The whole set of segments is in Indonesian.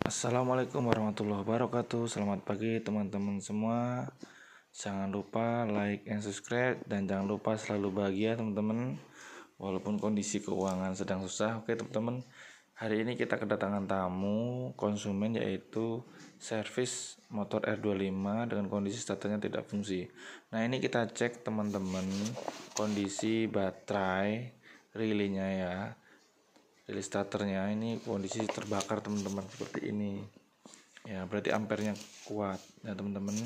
Assalamualaikum warahmatullahi wabarakatuh. Selamat pagi teman-teman semua. Jangan lupa like and subscribe, dan jangan lupa selalu bahagia teman-teman, walaupun kondisi keuangan sedang susah. Oke teman-teman, hari ini kita kedatangan tamu konsumen, yaitu servis motor R25 dengan kondisi starternya tidak fungsi. Nah, ini kita cek teman-teman kondisi baterai relaynya ya. Relay starternya ini kondisi terbakar teman-teman, seperti ini ya, berarti ampernya kuat ya teman-teman.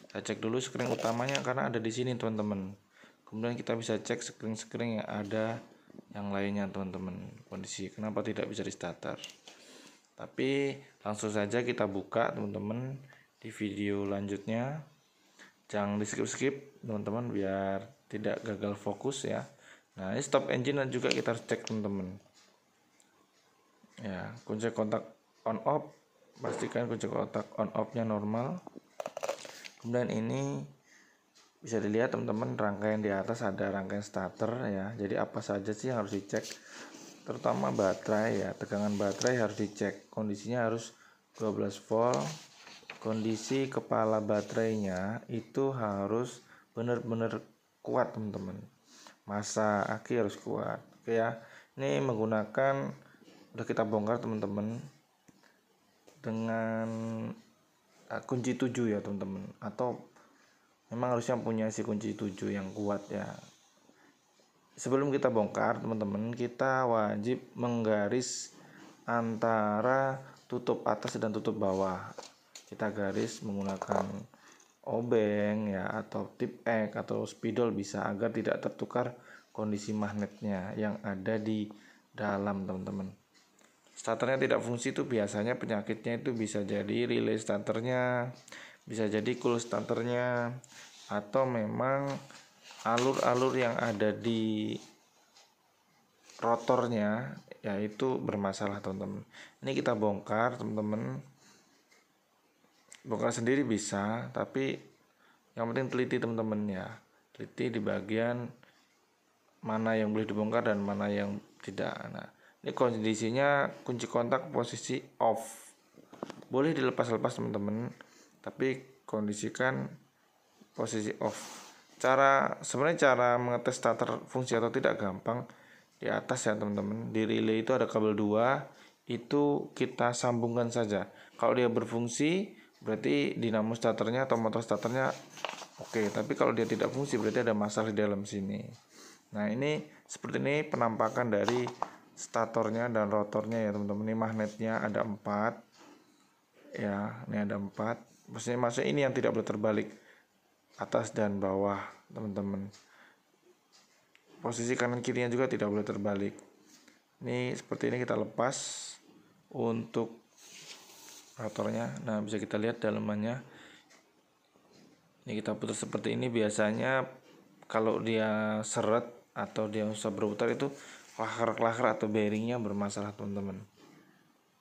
Saya cek dulu skring utamanya karena ada di sini teman-teman, kemudian kita bisa cek skring-skring yang ada yang lainnya teman-teman, kondisi kenapa tidak bisa di starter. Tapi langsung saja kita buka teman-teman di video lanjutnya, jangan di skip-skip teman-teman biar tidak gagal fokus ya. Nah, ini stop engine dan juga kita harus cek teman-teman ya. Kunci kontak on off, pastikan kunci kontak on off nya normal. Kemudian ini bisa dilihat teman-teman, rangkaian di atas ada rangkaian starter ya. Jadi apa saja sih yang harus dicek, terutama baterai ya, tegangan baterai harus dicek, kondisinya harus 12 volt. Kondisi kepala baterainya itu harus benar-benar kuat teman-teman, massa aki harus kuat. Oke ya, ini menggunakan, udah kita bongkar teman-teman dengan kunci 7 ya teman-teman, atau memang harusnya punya si kunci 7 yang kuat ya. Sebelum kita bongkar teman-teman, kita wajib menggaris antara tutup atas dan tutup bawah. Kita garis menggunakan obeng ya, atau tip X atau spidol bisa, agar tidak tertukar kondisi magnetnya yang ada di dalam teman-teman. Starternya tidak fungsi itu biasanya penyakitnya itu bisa jadi relay starternya, bisa jadi cool starternya, atau memang alur-alur yang ada di rotornya yaitu bermasalah teman-teman. Ini kita bongkar teman-teman, bongkar sendiri bisa, tapi yang penting teliti teman-teman ya, teliti di bagian mana yang boleh dibongkar dan mana yang tidak. Nah, ini kondisinya kunci kontak posisi off, boleh dilepas-lepas teman-teman, tapi kondisikan posisi off. Sebenarnya cara mengetes starter fungsi atau tidak gampang. Di atas ya teman-teman, di relay itu ada kabel 2, itu kita sambungkan saja. Kalau dia berfungsi berarti dinamo starternya atau motor starternya oke, tapi kalau dia tidak fungsi berarti ada masalah di dalam sini. Nah, ini seperti ini penampakan dari statornya dan rotornya ya teman-teman. Ini magnetnya ada 4 ya, ini ada 4. Maksudnya ini yang tidak boleh terbalik, atas dan bawah teman-teman. Posisi kanan kirinya juga tidak boleh terbalik. Ini seperti ini, kita lepas untuk rotornya. Nah, bisa kita lihat dalamannya. Ini kita putar seperti ini. Biasanya kalau dia seret atau dia usah berputar itu klaker atau bearingnya bermasalah teman-teman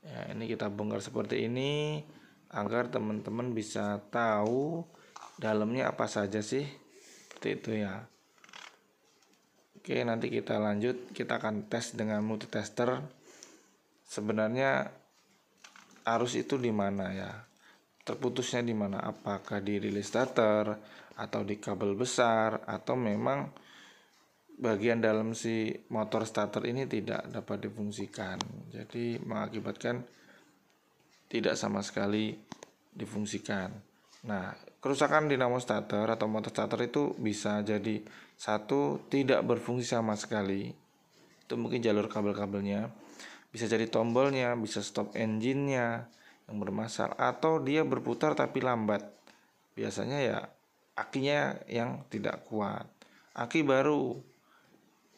ya. Ini kita bongkar seperti ini agar teman-teman bisa tahu dalamnya apa saja sih, seperti itu ya. Oke, nanti kita lanjut, kita akan tes dengan multitester. Sebenarnya arus itu di mana ya, terputusnya di mana, apakah di relay starter atau di kabel besar, atau memang bagian dalam si motor starter ini tidak dapat difungsikan, jadi mengakibatkan tidak sama sekali difungsikan. Nah, kerusakan dinamo starter atau motor starter itu bisa jadi, satu, tidak berfungsi sama sekali, itu mungkin jalur kabel-kabelnya, bisa jadi tombolnya, bisa stop engine-nya yang bermasalah, atau dia berputar tapi lambat. Biasanya ya akinya yang tidak kuat, aki baru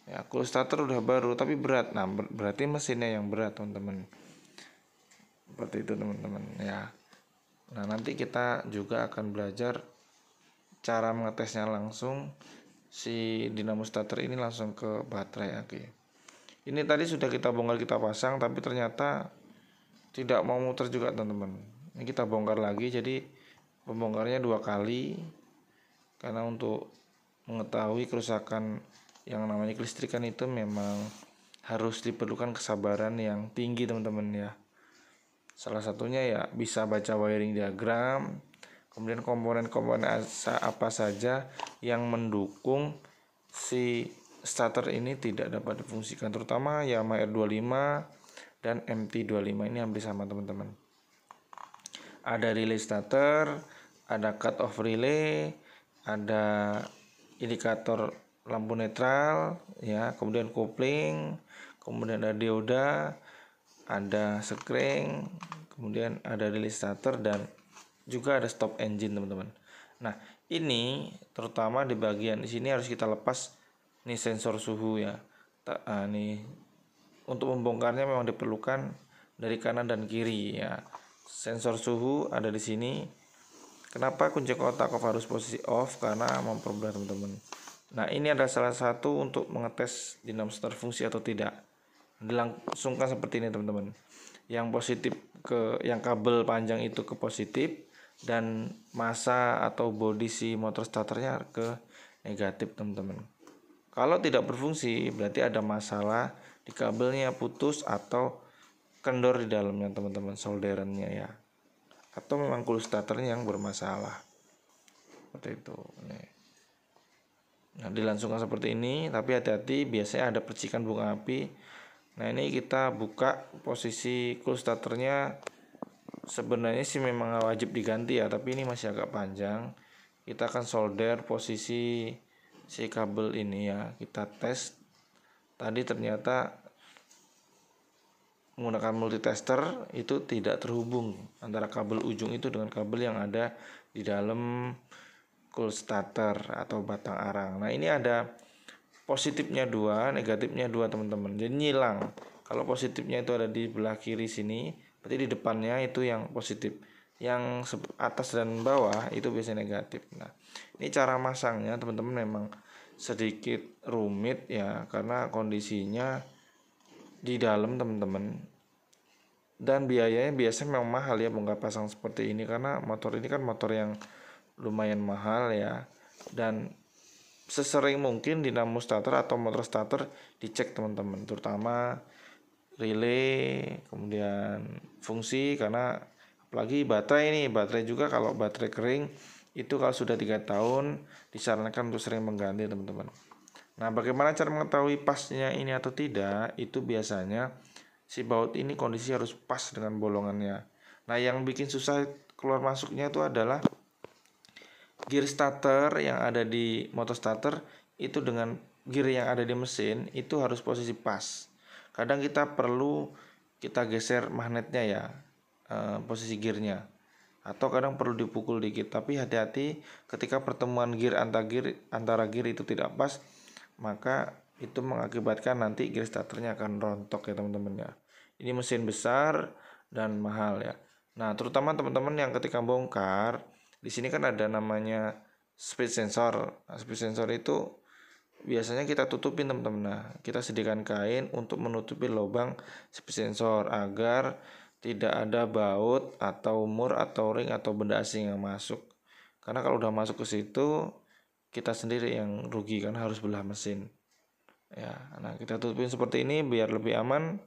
ya, cool starter udah baru tapi berat. Nah, berarti mesinnya yang berat teman-teman, seperti itu teman-teman ya. Nah, nanti kita juga akan belajar cara mengetesnya langsung si dinamo starter ini langsung ke baterai aki. Ini tadi sudah kita bongkar, kita pasang, tapi ternyata tidak mau muter juga teman-teman. Ini kita bongkar lagi, jadi pembongkarnya 2 kali, karena untuk mengetahui kerusakan yang namanya kelistrikan itu memang harus diperlukan kesabaran yang tinggi teman-teman ya. Salah satunya ya bisa baca wiring diagram, kemudian komponen-komponen apa saja yang mendukung si starter ini tidak dapat difungsikan, terutama Yamaha R25 dan MT25 ini hampir sama teman-teman. Ada relay starter, ada cut off relay, ada indikator lampu netral ya, kemudian kopling, kemudian ada dioda, ada sekring, kemudian ada relay starter, dan juga ada stop engine teman-teman. Nah ini terutama di bagian di sini harus kita lepas nih sensor suhu ya. Nih untuk membongkarnya memang diperlukan dari kanan dan kiri ya. Sensor suhu ada di sini. Kenapa kunci kotak off harus posisi off? Karena mempermudah teman-teman. Nah ini ada salah satu untuk mengetes dinamo starter fungsi atau tidak. Dilangsungkan seperti ini teman-teman. Yang positif yang kabel panjang itu ke positif, dan massa atau bodi si motor starternya ke negatif teman-teman. Kalau tidak berfungsi berarti ada masalah di kabelnya, putus atau kendor di dalamnya teman-teman, solderannya ya, atau memang cool starternya yang bermasalah seperti itu. Nah dilangsungkan seperti ini, tapi hati-hati biasanya ada percikan bunga api. Nah ini kita buka posisi cool starternya. Sebenarnya sih memang wajib diganti ya, tapi ini masih agak panjang. Kita akan solder posisi si kabel ini ya. Kita tes. Tadi ternyata menggunakan multitester itu tidak terhubung antara kabel ujung itu dengan kabel yang ada di dalam cool starter atau batang arang. Nah ini ada positifnya 2, negatifnya 2 teman-teman. Jadi nyilang. Kalau positifnya itu ada di belah kiri sini, berarti di depannya itu yang positif. Yang atas dan bawah itu biasanya negatif. Nah ini cara masangnya teman-teman memang sedikit rumit ya, karena kondisinya di dalam teman-teman, dan biayanya biasanya memang mahal ya bongkar pasang seperti ini, karena motor ini kan motor yang lumayan mahal ya. Dan sesering mungkin dinamo starter atau motor starter dicek teman-teman, terutama relay, kemudian fungsi, karena apalagi baterai juga. Kalau baterai kering itu kalau sudah 3 tahun disarankan untuk sering mengganti teman-teman. Nah bagaimana cara mengetahui pasnya ini atau tidak? Itu biasanya si baut ini kondisi harus pas dengan bolongannya. Nah yang bikin susah keluar masuknya itu adalah gear starter yang ada di motor starter itu dengan gear yang ada di mesin itu harus posisi pas. Kadang kita perlu kita geser magnetnya ya, posisi gearnya, atau kadang perlu dipukul dikit. Tapi hati-hati ketika pertemuan gear antara gear itu tidak pas, maka itu mengakibatkan nanti gear starternya akan rontok ya teman-teman ya. Ini mesin besar dan mahal ya. Nah terutama teman-teman yang ketika bongkar, di sini kan ada namanya speed sensor. Nah, speed sensor itu biasanya kita tutupin teman-teman. Nah kita sediakan kain untuk menutupi lubang speed sensor agar tidak ada baut atau mur atau ring atau benda asing yang masuk. Karena kalau udah masuk ke situ kita sendiri yang rugi kan, harus belah mesin ya. Nah kita tutupin seperti ini biar lebih aman.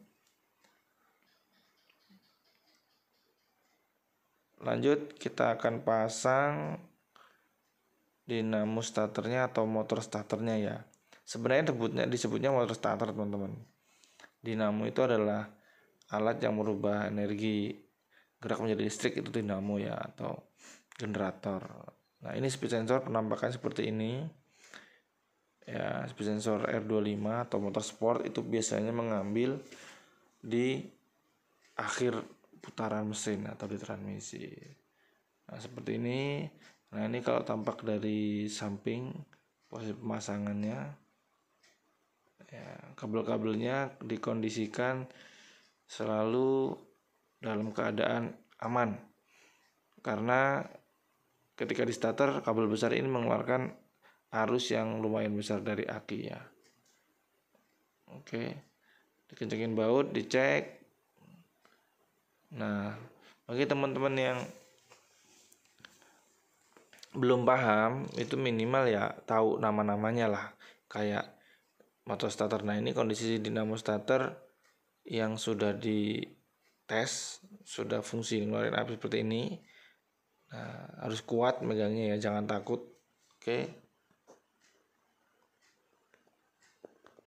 Lanjut kita akan pasang dinamo starternya atau motor starternya ya. Sebenarnya disebutnya motor starter teman-teman. Dinamo itu adalah alat yang merubah energi gerak menjadi listrik, itu dinamo ya, atau generator. Nah ini speed sensor penampakan seperti ini ya. Speed sensor R25 atau motor sport itu biasanya mengambil di akhir putaran mesin atau di transmisi. Nah seperti ini. Nah ini kalau tampak dari samping posisi pemasangannya ya, kabel-kabelnya dikondisikan selalu dalam keadaan aman, karena ketika di starter kabel besar ini mengeluarkan arus yang lumayan besar dari aki ya. Oke, dikencengin baut, dicek. Nah bagi teman-teman yang belum paham, itu minimal ya tahu nama-namanya lah, kayak motor starter. Nah ini kondisi dinamo starter yang sudah di tes sudah fungsi ngeluarin api seperti ini. Nah, harus kuat megangnya ya, jangan takut. Oke.